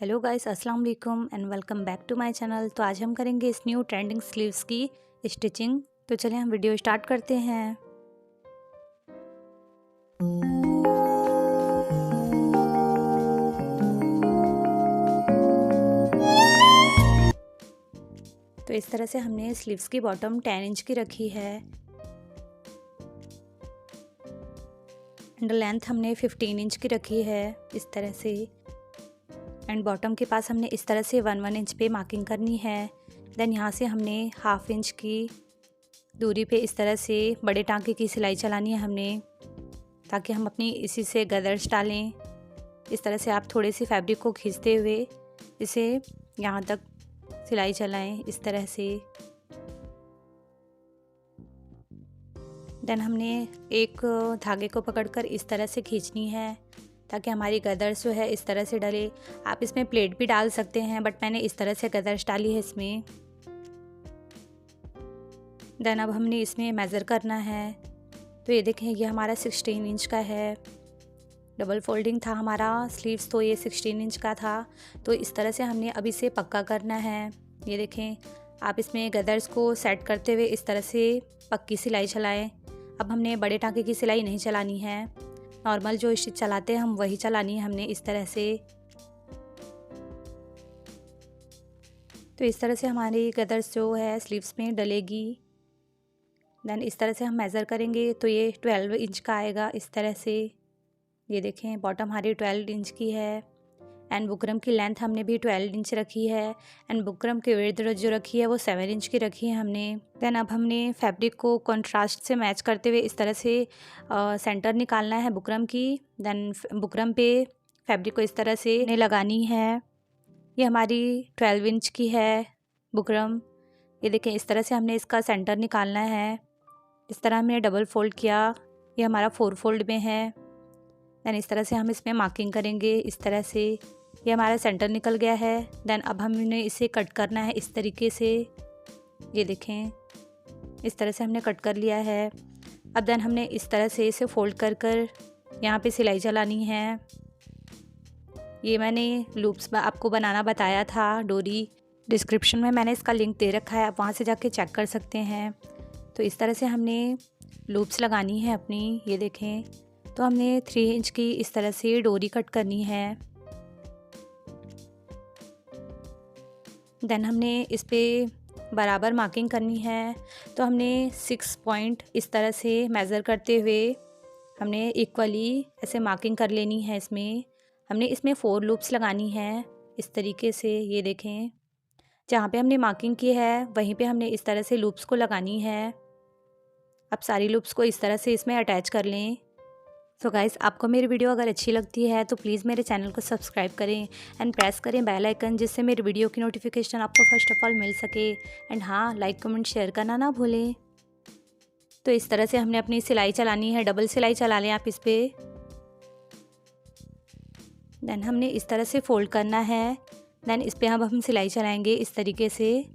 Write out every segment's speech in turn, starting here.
Hello guys, अस्सलाम वालेकुम and welcome back to my channel. तो आज हम करेंगे इस न्यू ट्रेंडिंग स्लीव्स की स्टिचिंग। तो चलिए हम वीडियो स्टार्ट करते हैं। तो इस तरह से हमने स्लीव्स की बॉटम 10 इंच की रखी है एंड लेंथ हमने 15 इंच की रखी है इस तरह से। एंड बॉटम के पास हमने इस तरह से 1 इंच पे मार्किंग करनी है। देन यहाँ से हमने हाफ इंच की दूरी पे इस तरह से बड़े टांके की सिलाई चलानी है हमने, ताकि हम अपनी इसी से गदर्स डालें। इस तरह से आप थोड़े से फैब्रिक को खींचते हुए इसे यहाँ तक सिलाई चलाएं इस तरह से। देन हमने एक धागे को पकड़कर इस तरह से खींचनी है ताकि हमारी गदर्स जो है इस तरह से डले। आप इसमें प्लेट भी डाल सकते हैं, बट मैंने इस तरह से गदर्स डाली है इसमें। देन अब हमने इसमें मेज़र करना है। तो ये देखें, ये हमारा 16 इंच का है। डबल फोल्डिंग था हमारा स्लीव्स, तो ये 16 इंच का था। तो इस तरह से हमने अब इसे पक्का करना है। ये देखें, आप इसमें गदर्स को सेट करते हुए इस तरह से पक्की सिलाई चलाएं। अब हमने बड़े टांके की सिलाई नहीं चलानी है, नॉर्मल जो स्टिच चलाते हैं हम वही चलानी है हमने इस तरह से। तो इस तरह से हमारी गदर्स जो है स्लीव्स में डलेगी। देन इस तरह से हम मेज़र करेंगे तो ये 12 इंच का आएगा इस तरह से। ये देखें, बॉटम हमारी 12 इंच की है एंड बुकरम की लेंथ हमने भी 12 इंच रखी है एंड बुकरम की विड्थ जो रखी है वो 7 इंच की रखी है हमने। देन अब हमने फैब्रिक को कंट्रास्ट से मैच करते हुए इस तरह से सेंटर निकालना है बुकरम की। देन बुकरम पे फैब्रिक को इस तरह से लगानी है। ये हमारी 12 इंच की है बुकरम। ये देखें, इस तरह से हमने इसका सेंटर निकालना है। इस तरह हमने डबल फोल्ड किया, ये हमारा 4 फोल्ड में है। देन इस तरह से हम इसमें मार्किंग करेंगे इस तरह से। ये हमारा सेंटर निकल गया है। देन अब हमने इसे कट करना है इस तरीके से। ये देखें, इस तरह से हमने कट कर लिया है। अब देन हमने इस तरह से इसे फोल्ड कर कर यहाँ पे सिलाई चलानी है। ये मैंने लूप्स आपको बनाना बताया था, डोरी। डिस्क्रिप्शन में मैंने इसका लिंक दे रखा है, आप वहाँ से जाके चेक कर सकते हैं। तो इस तरह से हमने लूप्स लगानी है अपनी। ये देखें, तो हमने 3 इंच की इस तरह से डोरी कट करनी है। देन हमने इस पे बराबर मार्किंग करनी है। तो हमने 6 पॉइंट इस तरह से मेज़र करते हुए हमने इक्वली ऐसे मार्किंग कर लेनी है। हमने इसमें 4 लूप्स लगानी है इस तरीके से। ये देखें, जहाँ पे हमने मार्किंग की है वहीं पे हमने इस तरह से लूप्स को लगानी है। अब सारी लूप्स को इस तरह से इसमें अटैच कर लें। सो गाइस, आपको मेरी वीडियो अगर अच्छी लगती है तो प्लीज़ मेरे चैनल को सब्सक्राइब करें एंड प्रेस करें बेल आइकन, जिससे मेरी वीडियो की नोटिफिकेशन आपको फर्स्ट ऑफ ऑल मिल सके। एंड हाँ, लाइक कमेंट शेयर करना ना भूलें। तो इस तरह से हमने अपनी सिलाई चलानी है, डबल सिलाई चला लें आप इस पर। देन हमने इस तरह से फोल्ड करना है। देन इस पर अब हम सिलाई चलाएँगे इस तरीके से।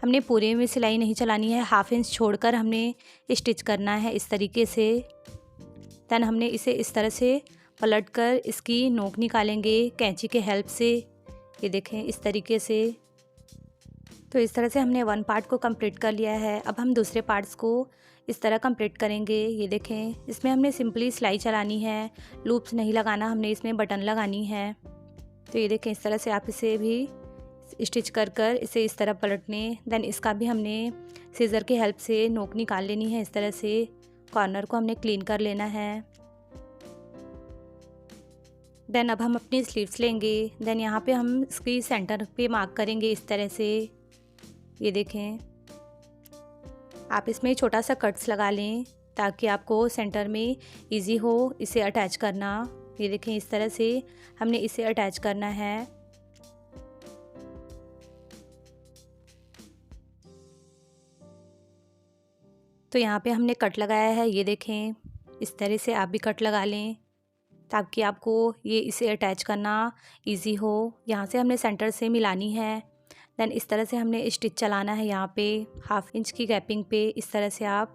हमने पूरे में सिलाई नहीं चलानी है, हाफ इंच छोड़कर हमने स्टिच करना है इस तरीके से। देन हमने इसे इस तरह से पलटकर इसकी नोक निकालेंगे कैंची के हेल्प से। ये देखें, इस तरीके से। तो इस तरह से हमने 1 पार्ट को कंप्लीट कर लिया है। अब हम दूसरे पार्ट्स को इस तरह कंप्लीट करेंगे। ये देखें, इसमें हमने सिंपली सिलाई चलानी है, लूप्स नहीं लगाना, हमने इसमें बटन लगानी है। तो ये देखें, इस तरह से आप इसे भी स्टिच कर कर इसे इस तरह पलटने। देन इसका भी हमने सीज़र की हेल्प से नोक निकाल लेनी है इस तरह से। कॉर्नर को हमने क्लीन कर लेना है। देन अब हम अपनी स्लीव्स लेंगे। देन यहाँ पे हम इसकी सेंटर पे मार्क करेंगे इस तरह से। ये देखें, आप इसमें छोटा सा कट्स लगा लें ताकि आपको सेंटर में इजी हो इसे अटैच करना। ये देखें, इस तरह से हमने इसे अटैच करना है। तो यहाँ पे हमने कट लगाया है। ये देखें, इस तरह से आप भी कट लगा लें ताकि आपको ये इसे अटैच करना इजी हो। यहाँ से हमने सेंटर से मिलानी है। देन इस तरह से हमने स्टिच चलाना है। यहाँ पे हाफ इंच की गैपिंग पे इस तरह से आप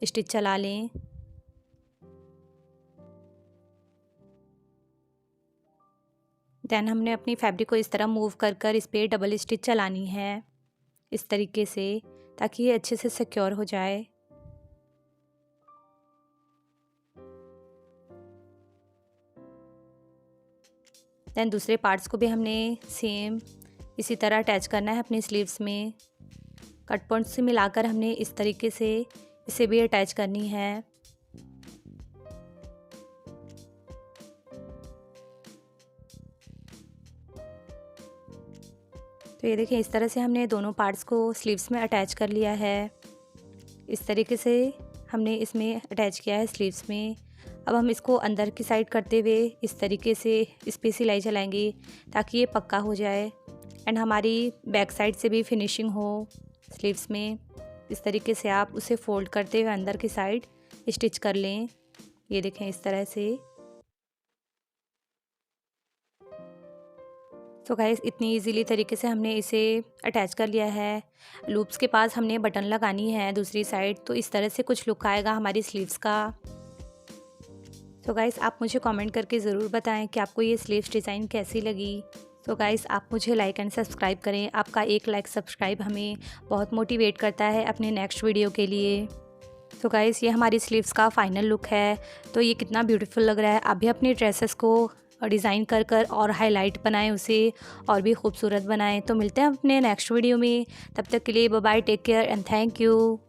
स्टिच चला लें। दैन हमने अपनी फैब्रिक को इस तरह मूव कर कर इस पर डबल स्टिच चलानी है इस तरीके से, ताकि ये अच्छे से सिक्योर हो जाए। दैन दूसरे पार्ट्स को भी हमने सेम इसी तरह अटैच करना है अपनी स्लीव्स में। कट पॉइंट से मिलाकर हमने इस तरीके से इसे भी अटैच करनी है। तो ये देखिए, इस तरह से हमने दोनों पार्ट्स को स्लीव्स में अटैच कर लिया है। इस तरीके से हमने इसमें अटैच किया है स्लीव्स में। अब हम इसको अंदर की साइड करते हुए इस तरीके से इस पे सिलाई चलाएंगे ताकि ये पक्का हो जाए एंड हमारी बैक साइड से भी फिनिशिंग हो स्लीव्स में। इस तरीके से आप उसे फोल्ड करते हुए अंदर की साइड स्टिच कर लें। ये देखें इस तरह से। तो गाइस, इतनी इजीली तरीके से हमने इसे अटैच कर लिया है। लूप्स के पास हमने बटन लगानी है दूसरी साइड, तो इस तरह से कुछ लुक आएगा हमारी स्लीव्स का। तो गाइस, आप मुझे कमेंट करके ज़रूर बताएं कि आपको ये स्लीव्स डिज़ाइन कैसी लगी। तो गाइस, आप मुझे लाइक एंड सब्सक्राइब करें। आपका एक लाइक सब्सक्राइब हमें बहुत मोटिवेट करता है अपने नेक्स्ट वीडियो के लिए। तो गाइस, ये हमारी स्लीव्स का फाइनल लुक है। तो ये कितना ब्यूटीफुल लग रहा है। आप भी अपनी ड्रेसेस को डिज़ाइन कर कर और हाईलाइट बनाएं, उसे और भी खूबसूरत बनाएं। तो मिलते हैं अपने नेक्स्ट वीडियो में। तब तक के लिए bye bye, take care and thank you.